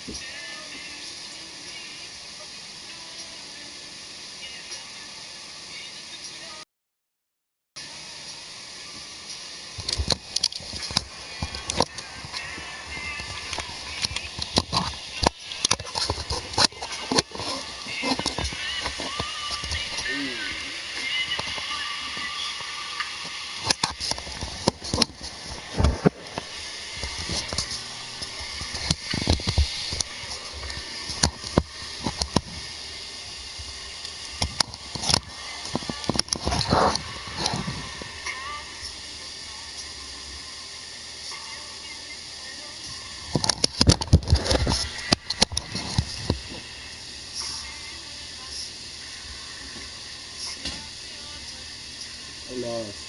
I'm lost.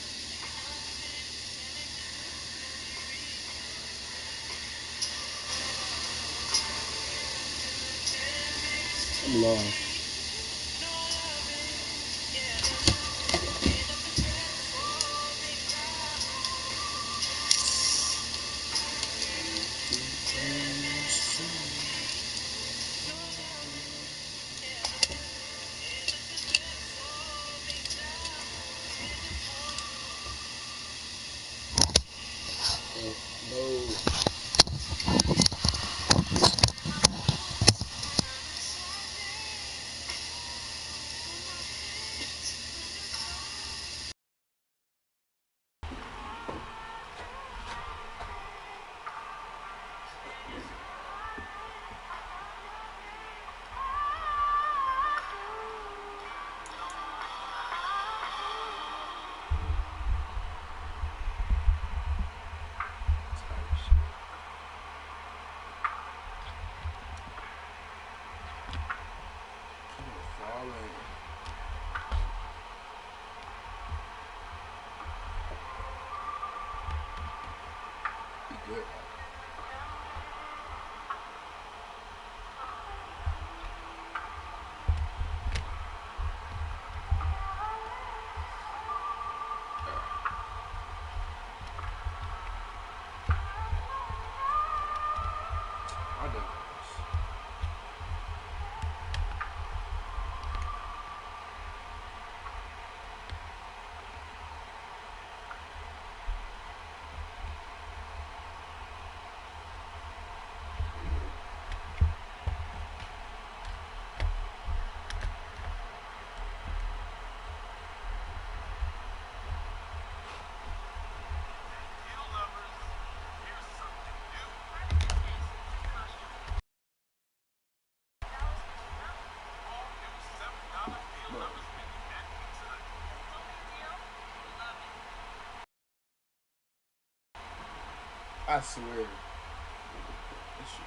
I'm lost. No. Good. I done this. I swear. This shit.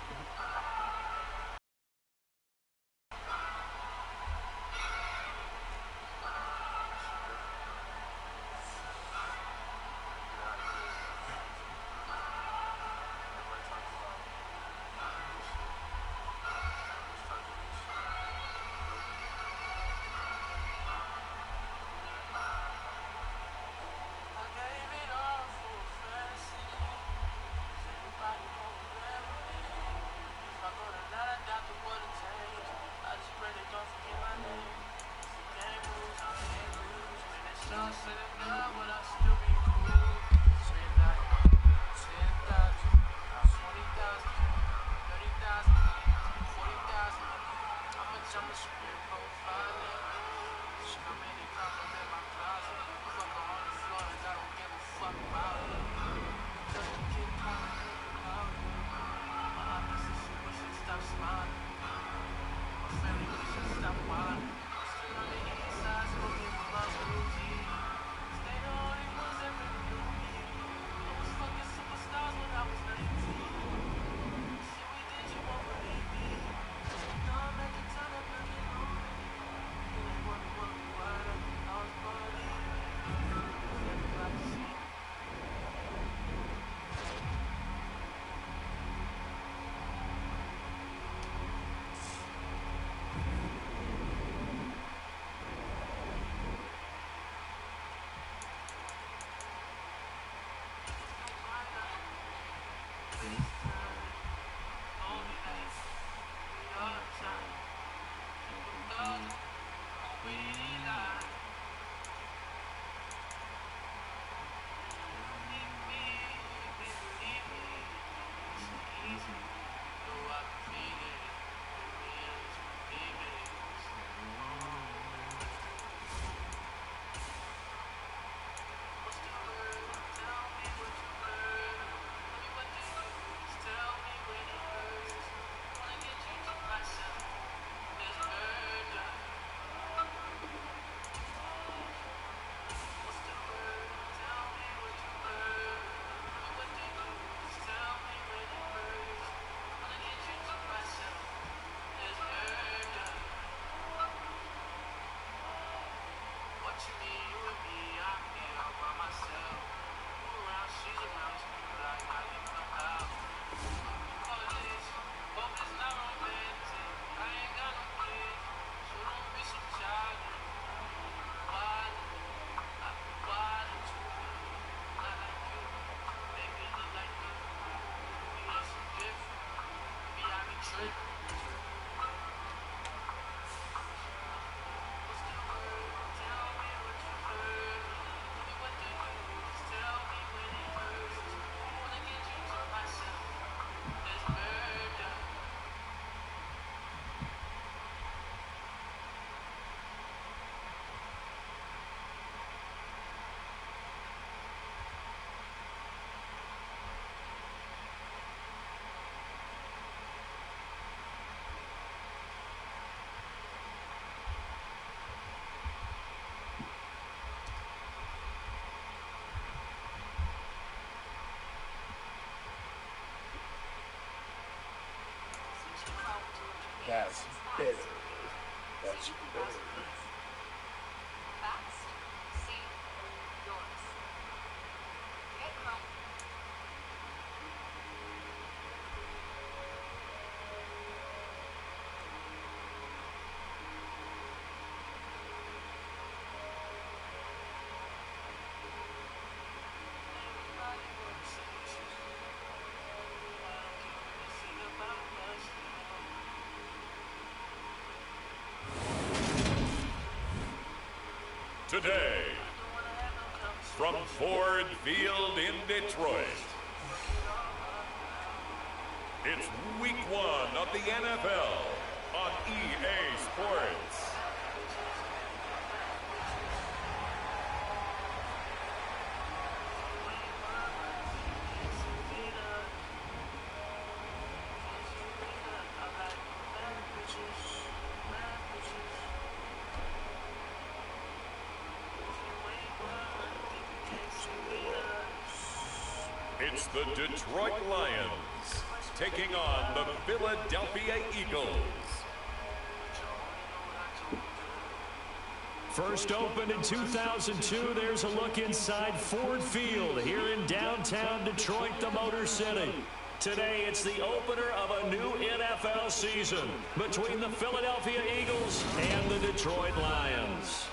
That's better. That's better. Today, from Ford Field in Detroit, it's week 1 of the NFL on EA Sports. It's the Detroit Lions taking on the Philadelphia Eagles. First opened in 2002, there's a look inside Ford Field here in downtown Detroit, the Motor City. Today, it's the opener of a new NFL season between the Philadelphia Eagles and the Detroit Lions.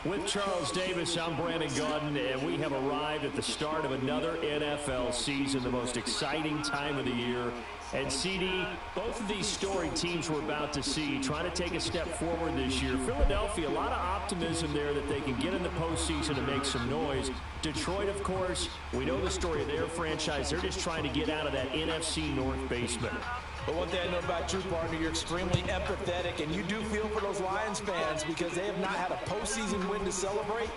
With Charles Davis, I'm Brandon Gaudin, and we have arrived at the start of another NFL season, the most exciting time of the year. And CD, both of these storied teams we're about to see trying to take a step forward this year. Philadelphia, a lot of optimism there that they can get in the postseason and make some noise. Detroit, of course, we know the story of their franchise. They're just trying to get out of that NFC North basement. But one thing I know about you, partner, you're extremely empathetic, and you do feel for those Lions fans because they have not had a postseason win to celebrate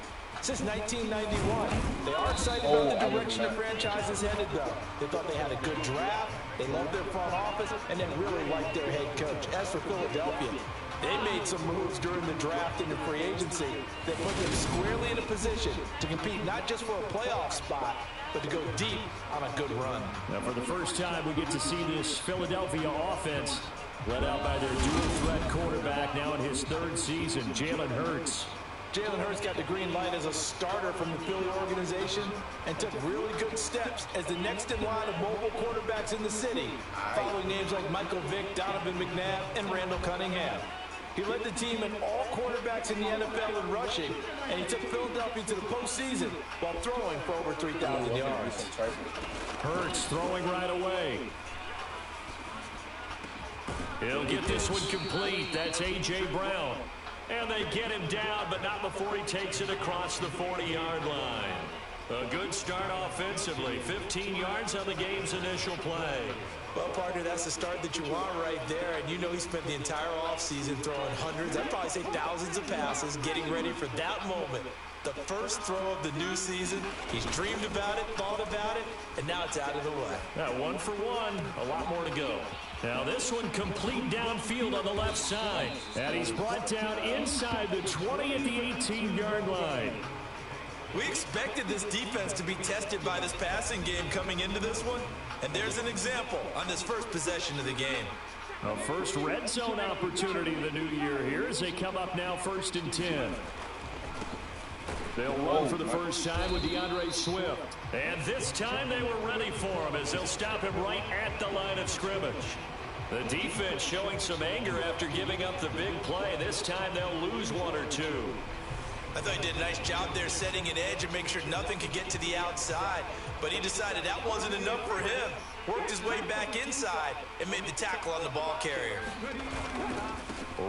since 1991. They are excited about the direction the franchise is headed, though. They thought they had a good draft, they loved their front office, and they really liked their head coach. As for Philadelphia, they made some moves during the draft and the free agency that put them squarely in a position to compete not just for a playoff spot, but to go deep on a good run. Now, for the first time, we get to see this Philadelphia offense led out by their dual-threat quarterback now in his third season, Jalen Hurts. Jalen Hurts got the green light as a starter from the Philly organization and took really good steps as the next in line of mobile quarterbacks in the city, following names like Michael Vick, Donovan McNabb, and Randall Cunningham. He led the team in all quarterbacks in the NFL in rushing, and he took Philadelphia to the postseason while throwing for over 3,000 yards. Hurts throwing right away. He'll get this one complete. That's A.J. Brown. And they get him down, but not before he takes it across the 40-yard line. A good start offensively. 15 yards on the game's initial play. Well, partner, that's the start that you want right there. And you know he spent the entire offseason throwing hundreds, I'd probably say thousands of passes, getting ready for that moment. The first throw of the new season. He's dreamed about it, thought about it, and now it's out of the way. Now, 1 for 1, a lot more to go. Now this one complete downfield on the left side. And he's brought down inside the 20 at the 18-yard line. We expected this defense to be tested by this passing game coming into this one. And there's an example on this first possession of the game. A first red zone opportunity of the new year here as they come up now 1st and 10. They'll run for the first time with DeAndre Swift. And this time they were ready for him as they'll stop him right at the line of scrimmage. The defense showing some anger after giving up the big play. This time they'll lose 1 or 2. I thought he did a nice job there setting an edge and making sure nothing could get to the outside. But he decided that wasn't enough for him. Worked his way back inside and made the tackle on the ball carrier.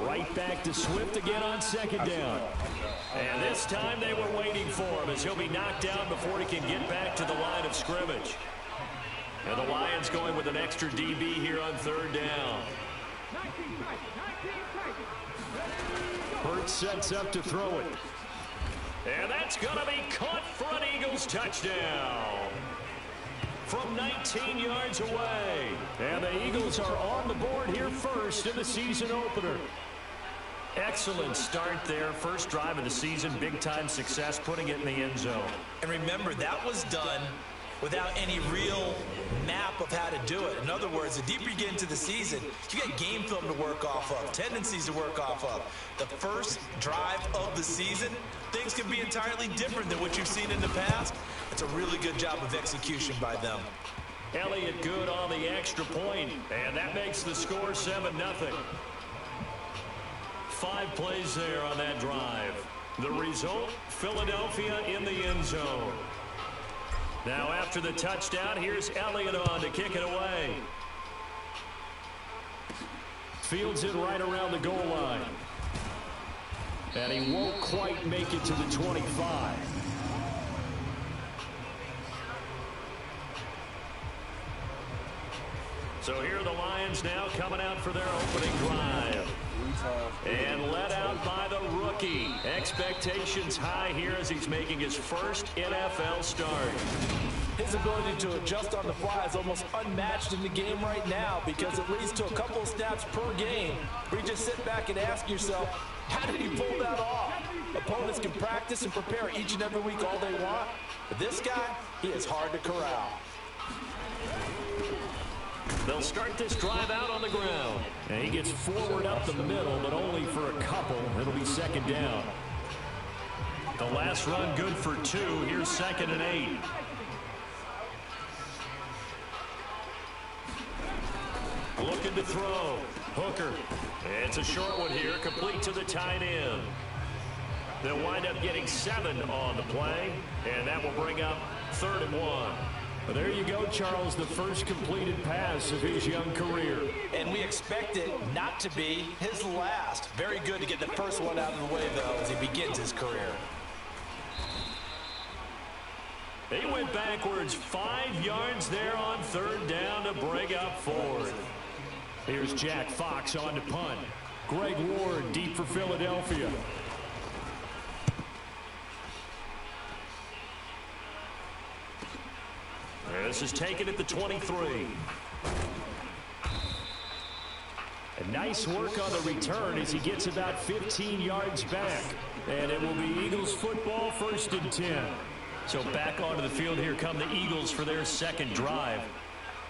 Right back to Swift again on 2nd down. And this time they were waiting for him as he'll be knocked down before he can get back to the line of scrimmage. And the Lions going with an extra DB here on 3rd down. Hurts sets up to throw it. And that's going to be caught for an Eagles touchdown. from 19 yards away. And the Eagles are on the board here first in the season opener. Excellent start there. First drive of the season, big-time success, putting it in the end zone. And remember, that was done without any real map of how to do it. In other words, the deeper you get into the season, you got game film to work off of, tendencies to work off of. The first drive of the season, things can be entirely different than what you've seen in the past. It's a really good job of execution by them. Elliott good on the extra point, and that makes the score 7-0. 5 plays there on that drive. The result, Philadelphia in the end zone. Now after the touchdown, here's Elliott on to kick it away. Fields it right around the goal line. And he won't quite make it to the 25. So here are the Lions now coming out for their opening drive. And led out by the rookie. Expectations high here as he's making his first NFL start. His ability to adjust on the fly is almost unmatched in the game right now because it leads to a couple of snaps per game where you just sit back and ask yourself, how did he pull that off? Opponents can practice and prepare each and every week all they want, but this guy, he is hard to corral. They'll start this drive out on the ground. And he gets forward up the middle, but only for a couple. It'll be second down. The last run good for 2. Here's 2nd and 8. Looking to throw. Hooker. It's a short one here, complete to the tight end. They'll wind up getting 7 on the play, and that will bring up 3rd and 1. Well, there you go, Charles, the first completed pass of his young career. And we expect it not to be his last. Very good to get the first one out of the way, though, as he begins his career. He went backwards 5 yards there on 3rd down to bring up 4th. Here's Jack Fox on to punt. Greg Ward deep for Philadelphia. This is taken at the 23. A nice work on the return as he gets about 15 yards back. And it will be Eagles football, 1st and 10. So back onto the field here come the Eagles for their second drive.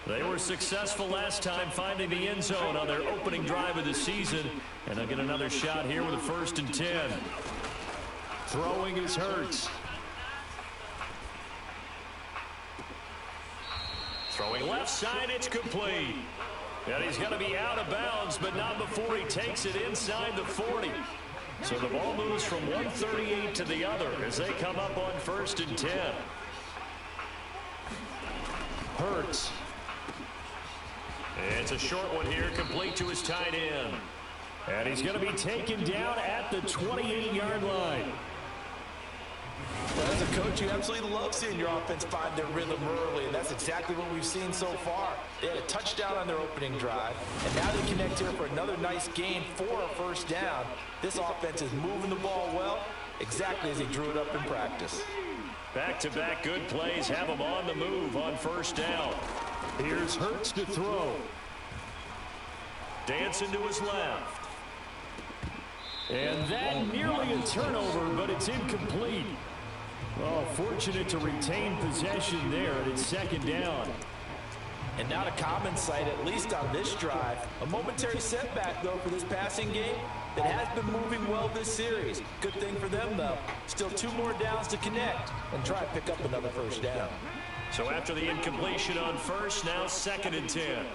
They were successful last time finding the end zone on their opening drive of the season. And they'll get another shot here with a 1st and 10. Throwing is Hurts. Throwing left side, it's complete. And he's going to be out of bounds, but not before he takes it inside the 40. So the ball moves from 138 to the other as they come up on 1st and 10. Hurts. It's a short one here, complete to his tight end. And he's going to be taken down at the 28-yard line. Well, as a coach, you absolutely love seeing your offense find their rhythm early, and that's exactly what we've seen so far. They had a touchdown on their opening drive, and now they connect here for another nice gain for a 1st down. This offense is moving the ball well, exactly as he drew it up in practice. Back-to-back good plays have him on the move on 1st down. Here's Hurts to throw. Dancing to his left. And that nearly a turnover, but it's incomplete. Oh, fortunate to retain possession there, and it's 2nd down. And not a common sight, at least on this drive. A momentary setback, though, for this passing game that has been moving well this series. Good thing for them, though. Still 2 more downs to connect and try to pick up another 1st down. So after the incompletion on 1st, now 2nd and 10.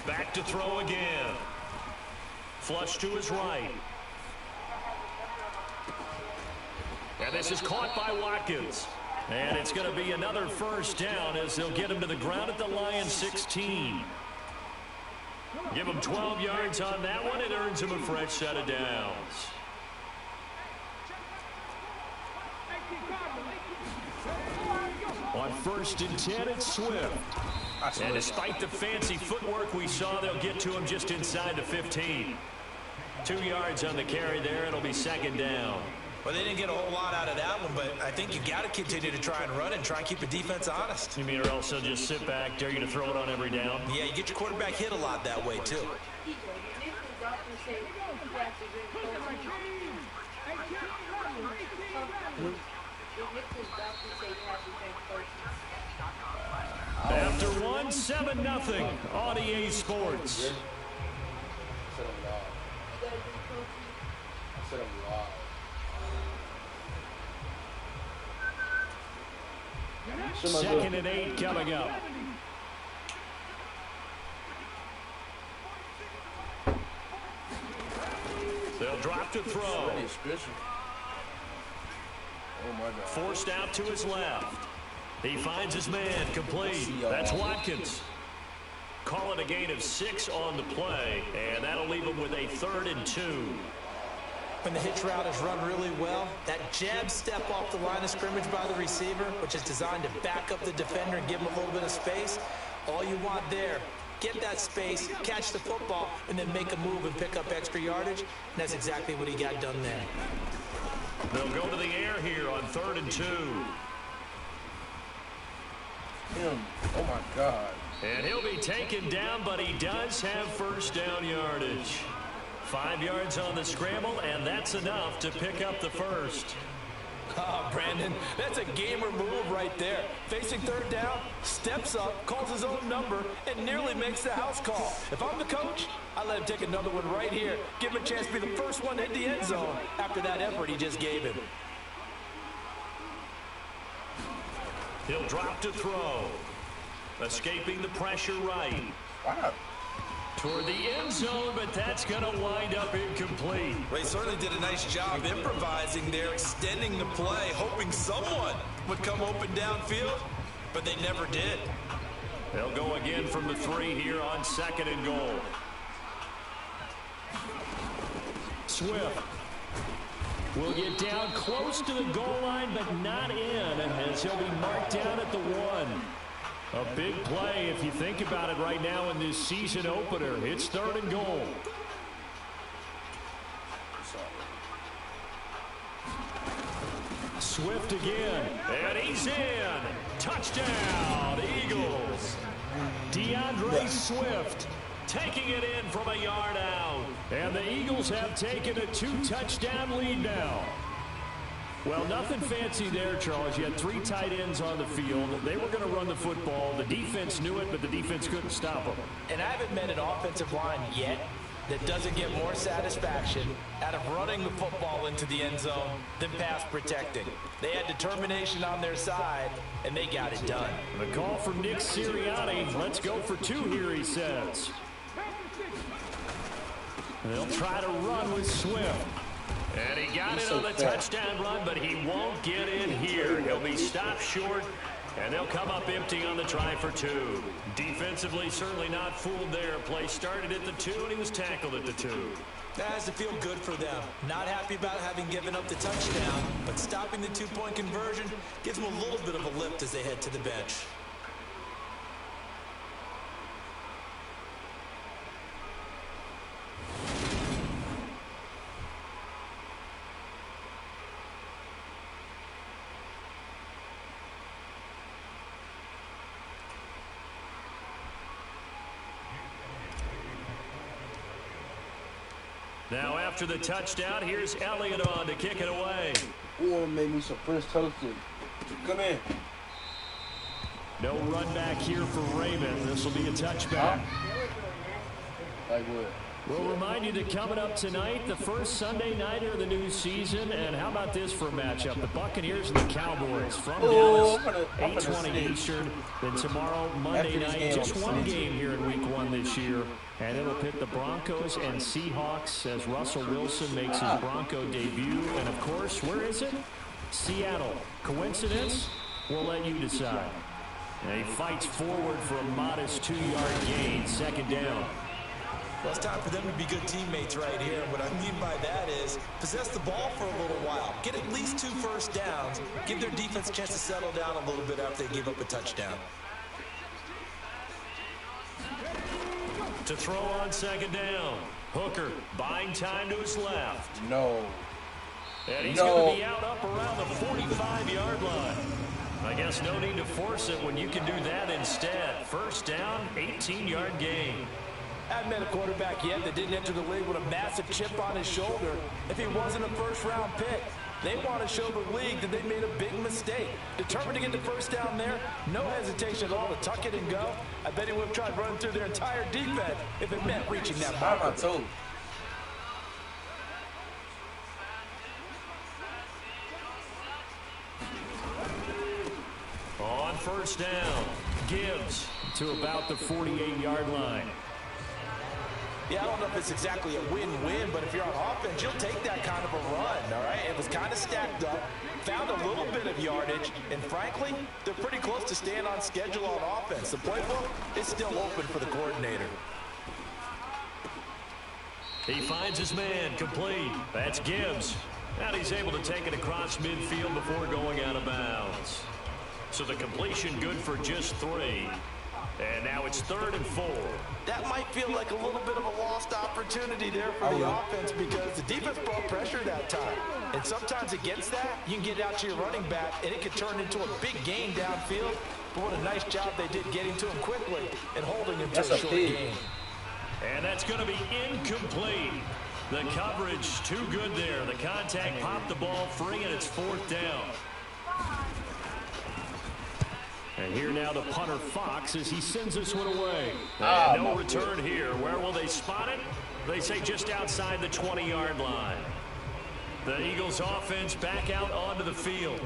Back to throw again. Flush to his right. And this is caught by Watkins. And it's going to be another 1st down as they'll get him to the ground at the Lions 16. Give him 12 yards on that one. It earns him a fresh set of downs. On 1st and 10, it's Swift. And despite the fancy footwork we saw, they'll get to him just inside the 15. 2 yards on the carry there. It'll be 2nd down. Well, they didn't get a whole lot out of that one, but I think you got to continue to try and run and try and keep the defense honest. You mean or else they'll just sit back, dare you to throw it on every down? Yeah, you get your quarterback hit a lot that way, too. After 1, 7-0 on EA Sports. Second and 8 coming up. They'll drop to throw. Oh my God. Forced out to his left. He finds his man complete. That's Watkins. Call it a gain of 6 on the play, and that'll leave him with a 3rd and 2. When the hitch route is run really well, that jab step off the line of scrimmage by the receiver, which is designed to back up the defender and give him a little bit of space, all you want there, get that space, catch the football, and then make a move and pick up extra yardage, and that's exactly what he got done there. They'll go to the air here on 3rd and 2. Oh my God. And he'll be taken down, but he does have first down yardage. 5 yards on the scramble, and that's enough to pick up the first. Oh, Brandon, that's a gamer move right there. Facing 3rd down, steps up, calls his own number, and nearly makes the house call. If I'm the coach, I let him take another one right here. Give him a chance to be the first one to hit the end zone after that effort he just gave him. He'll drop to throw. Escaping the pressure right. Wow. Toward the end zone, but that's going to wind up incomplete. They certainly did a nice job improvising there, extending the play, hoping someone would come open downfield, but they never did. They'll go again from the 3 here on 2nd and goal. Swift will get down close to the goal line, but not in, as he'll be marked down at the 1. A big play if you think about it right now in this season opener. It's 3rd and goal. Swift again, and he's in. Touchdown, Eagles. DeAndre Swift taking it in from a yard out. And the Eagles have taken a 2-touchdown lead now. Well, nothing fancy there, Charles. You had 3 tight ends on the field. They were going to run the football. The defense knew it, but the defense couldn't stop them. And I haven't met an offensive line yet that doesn't get more satisfaction out of running the football into the end zone than pass protecting. They had determination on their side, and they got it done. The call from Nick Sirianni. Let's go for 2 here, he says. They'll try to run with Swift. And he got it on the touchdown run, but he won't get in here. He'll be stopped short, and they'll come up empty on the try for 2. Defensively, certainly not fooled there. Play started at the 2, and he was tackled at the 2. That has to feel good for them. Not happy about having given up the touchdown, but stopping the 2-point conversion gives them a little bit of a lift as they head to the bench. Now after the touchdown, here's Elliott on to kick it away. Ooh, made me some French toasted. Come in. No run back here for Raymond. This will be a touchback. Like what? We'll remind you that coming up tonight, the first Sunday nighter of the new season. And how about this for a matchup? The Buccaneers and the Cowboys from Dallas, 8:20 Eastern. Then tomorrow, Monday night, just one game here in Week 1 this year. And it'll pit the Broncos and Seahawks as Russell Wilson makes his Bronco debut. And, of course, where is it? Seattle. Coincidence? We'll let you decide. And he fights forward for a modest 2-yard gain, 2nd down. Well, it's time for them to be good teammates right here. What I mean by that is possess the ball for a little while. Get at least 2 first downs. Give their defense a chance to settle down a little bit after they give up a touchdown. To throw on 2nd down. Hooker buying time to his left. No. And he's going to be out up around the 45-yard line. I guess no need to force it when you can do that instead. First down, 18-yard gain. I haven't met a quarterback yet that didn't enter the league with a massive chip on his shoulder if he wasn't a first-round pick. They want to show the league that they made a big mistake. Determined to get the first down there, no hesitation at all to tuck it and go. I bet he would have tried running through their entire defense if it meant reaching that marker. On first down, Gibbs to about the 48-yard line. Yeah, I don't know if it's exactly a win-win, but if you're on offense, you'll take that kind of a run, all right? It was kind of stacked up, found a little bit of yardage, and frankly, they're pretty close to staying on schedule on offense. The playbook is still open for the coordinator. He finds his man, complete. That's Gibbs. And he's able to take it across midfield before going out of bounds. So the completion good for just 3. And now it's 3rd and 4. That might feel like a little bit of a lost opportunity there for the offense because the defense brought pressure that time. And sometimes against that, you can get out to your running back, and it could turn into a big gain downfield. But what a nice job they did getting to him quickly and holding him to a short gain. And that's going to be incomplete. The coverage too good there. The contact popped the ball free, and it's 4th down. And here now the punter Fox as he sends this one away. And no return here. Where will they spot it? They say just outside the 20-yard line. The Eagles offense back out onto the field.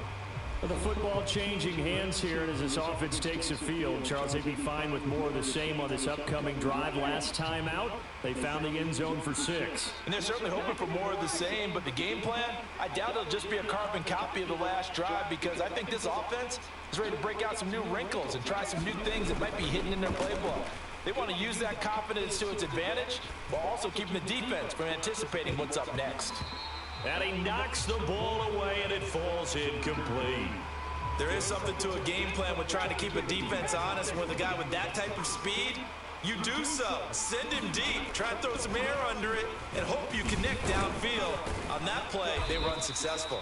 The football changing hands here as this offense takes the field. Charles, they'd be fine with more of the same on this upcoming drive. Last time out, they found the end zone for 6. And they're certainly hoping for more of the same, but the game plan, I doubt it'll just be a carbon copy of the last drive because I think this offense is ready to break out some new wrinkles and try some new things that might be hidden in their playbook. They want to use that confidence to its advantage while also keeping the defense from anticipating what's up next. And he knocks the ball away, and it falls incomplete. There is something to a game plan with trying to keep a defense honest. With a guy with that type of speed, you do so. Send him deep. Try and throw some air under it and hope you connect downfield. On that play, they were unsuccessful.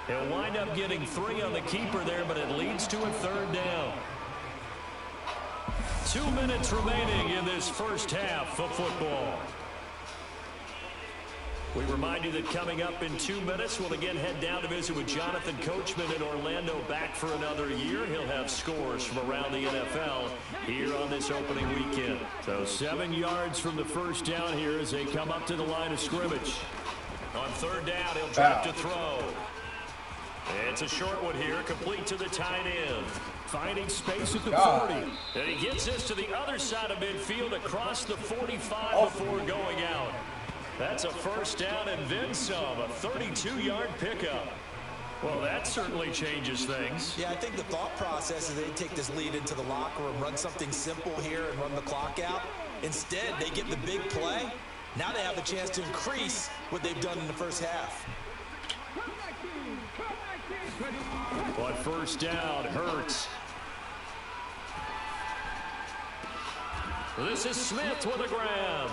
He'll wind up getting 3 on the keeper there, but it leads to a 3rd down. 2 minutes remaining in this first half of football. We remind you that coming up in 2 minutes, we'll again head down to visit with Jonathan Coachman in Orlando, back for another year. He'll have scores from around the NFL here on this opening weekend. So 7 yards from the first down here as they come up to the line of scrimmage. On 3rd down, he'll drop to throw. It's a short one here, complete to the tight end. Finding space at the 40. And he gets this to the other side of midfield across the 45 before going out. That's a first down and then some, a 32-yard pickup. Well, that certainly changes things. Yeah, I think the thought process is they take this lead into the locker room, run something simple here and run the clock out. Instead, they get the big play. Now they have a chance to increase what they've done in the first half. On first down, Hurts. This is Smith with a grab.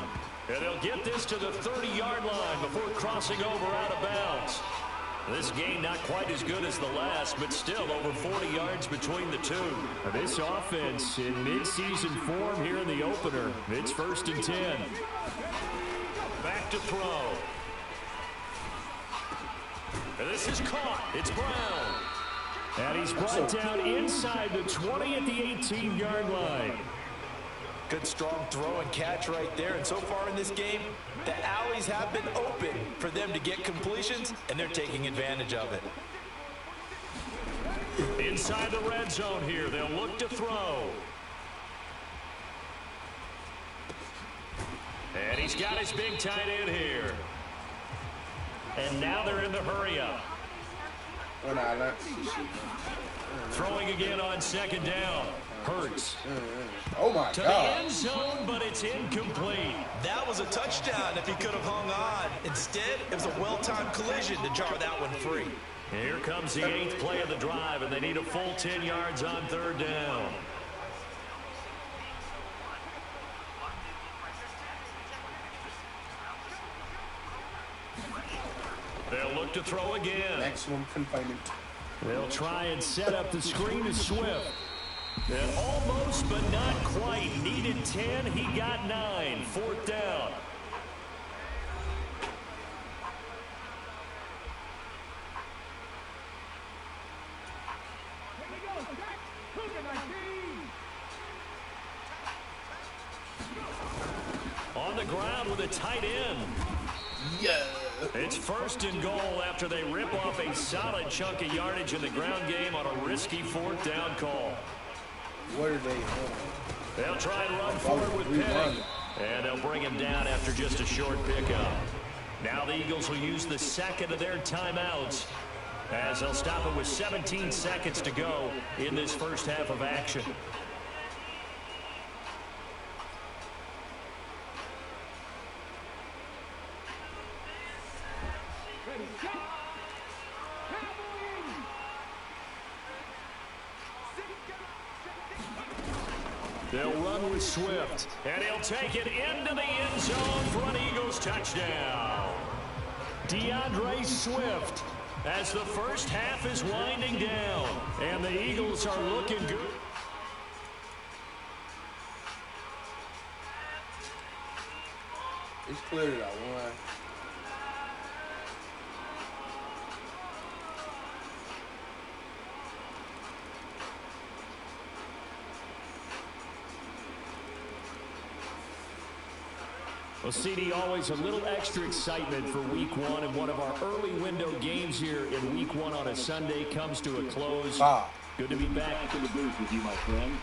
And they'll get this to the 30-yard line before crossing over out of bounds. This game not quite as good as the last, but still over 40 yards between the two. This offense in mid-season form here in the opener. It's 1st and 10. Back to throw. And this is caught. It's Brown. And he's brought down inside the 20 at the 18-yard line. Good strong throw and catch right there. And so far in this game, the alleys have been open for them to get completions, and they're taking advantage of it. Inside the red zone here, they'll look to throw. And he's got his big tight end here. And now they're in the hurry-up. Throwing again on 2nd down. Hurts. Oh, my to God. The end zone, but it's incomplete. That was a touchdown if he could have hung on. Instead, it was a well-timed collision to jar that one free. Here comes the 8th play of the drive, and they need a full 10 yards on 3rd down. They'll They'll look to throw again. Maximum confinement. They'll try and set up the screen to Swift. And almost, but not quite. Needed 10. He got 9. 4th down. On the ground with a tight end. Yeah. It's 1st and goal after they rip off a solid chunk of yardage in the ground game on a risky 4th down call. What are they doing? They'll try and run forward with Penning. And they'll bring him down after just a short pickup. Now the Eagles will use the second of their timeouts as they'll stop it with 17 seconds to go in this first half of action. They'll run with Swift, and he'll take it into the end zone for an Eagles touchdown. DeAndre Swift as the first half is winding down, and the Eagles are looking good. It's cleared out. One. Well, CD, always a little extra excitement for Week 1, and one of our early window games here in Week 1 on a Sunday comes to a close. Good to be back in the booth with you, my friend.